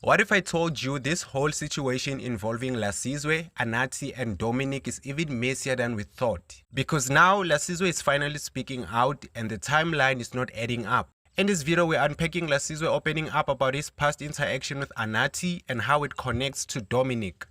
What if I told you this whole situation involving Lasizwe, Anathi and Dominic is even messier than we thought? Because now Lasizwe is finally speaking out and the timeline is not adding up. In this video, we're unpacking Lasizwe opening up about his past interaction with Anathi and how it connects to Dominic.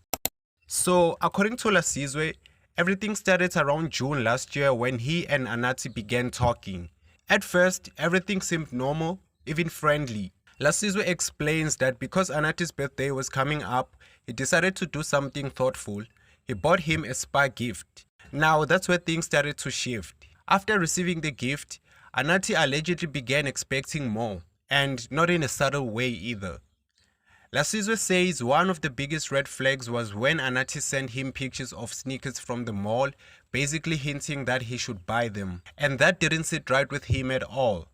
So, according to Lasizwe, everything started around June last year when he and Anathi began talking. At first, everything seemed normal, even friendly. Lasizwe explains that because Anathi's birthday was coming up, he decided to do something thoughtful. He bought him a spa gift. Now that's where things started to shift. After receiving the gift, Anathi allegedly began expecting more, and not in a subtle way either. Lasizwe says one of the biggest red flags was when Anathi sent him pictures of sneakers from the mall, basically hinting that he should buy them, and that didn't sit right with him at all.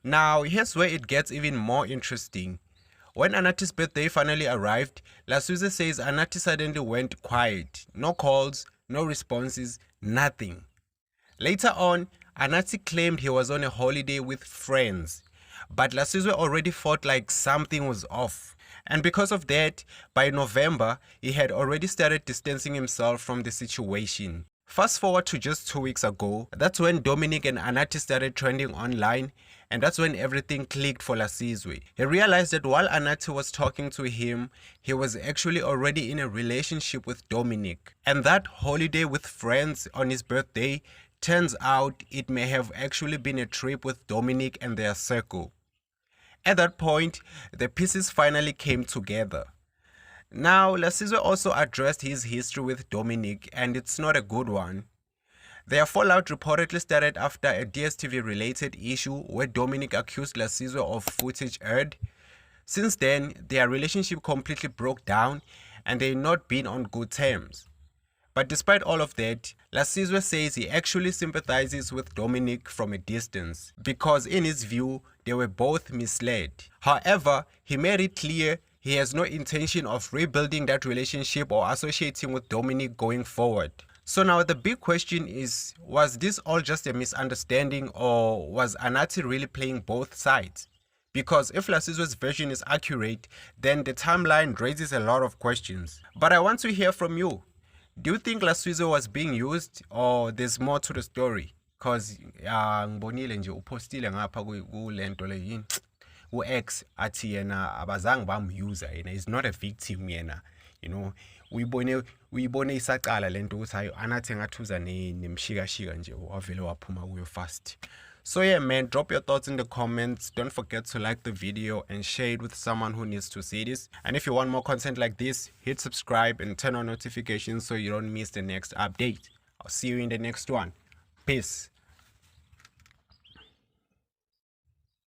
Now, here's where it gets even more interesting. When Anathi's birthday finally arrived, Lasizwe says Anathi suddenly went quiet. No calls, no responses, nothing. Later on, Anathi claimed he was on a holiday with friends, but Lasizwe already felt like something was off. And because of that, by November, he had already started distancing himself from the situation. Fast forward to just 2 weeks ago, that's when Dominic and Anathi started trending online, and that's when everything clicked for Lasizwe. He realized that while Anathi was talking to him, he was actually already in a relationship with Dominic. And that holiday with friends on his birthday, turns out it may have actually been a trip with Dominic and their circle. At that point, the pieces finally came together. Now, Lasizwe also addressed his history with Dominic, and it's not a good one. Their fallout reportedly started after a DSTV-related issue where Dominic accused Lasizwe of footage aired. Since then, their relationship completely broke down, and they've not been on good terms. But despite all of that, Lasizwe says he actually sympathizes with Dominic from a distance, because in his view, they were both misled. However, he made it clear he has no intention of rebuilding that relationship or associating with Dominic going forward. So now the big question is, was this all just a misunderstanding, or was Anathi really playing both sides? Because if Lasizwe's version is accurate, then the timeline raises a lot of questions. But I want to hear from you. Do you think Lasizwe was being used, or there's more to the story? Because ngibonile nje upostile ngapha kulento le yini u-X athi yena abazange bamuse yena, is not a victim yena, you know. Uyibone isaqala lento ukuthi hayi Anathi ngathuza nemshikashika nje wavele waphuma kuyo fast. So yeah man, drop your thoughts in the comments. Don't forget to like the video and share it with someone who needs to see this. And if you want more content like this, hit subscribe and turn on notifications so you don't miss the next update. I'll see you in the next one. Peace.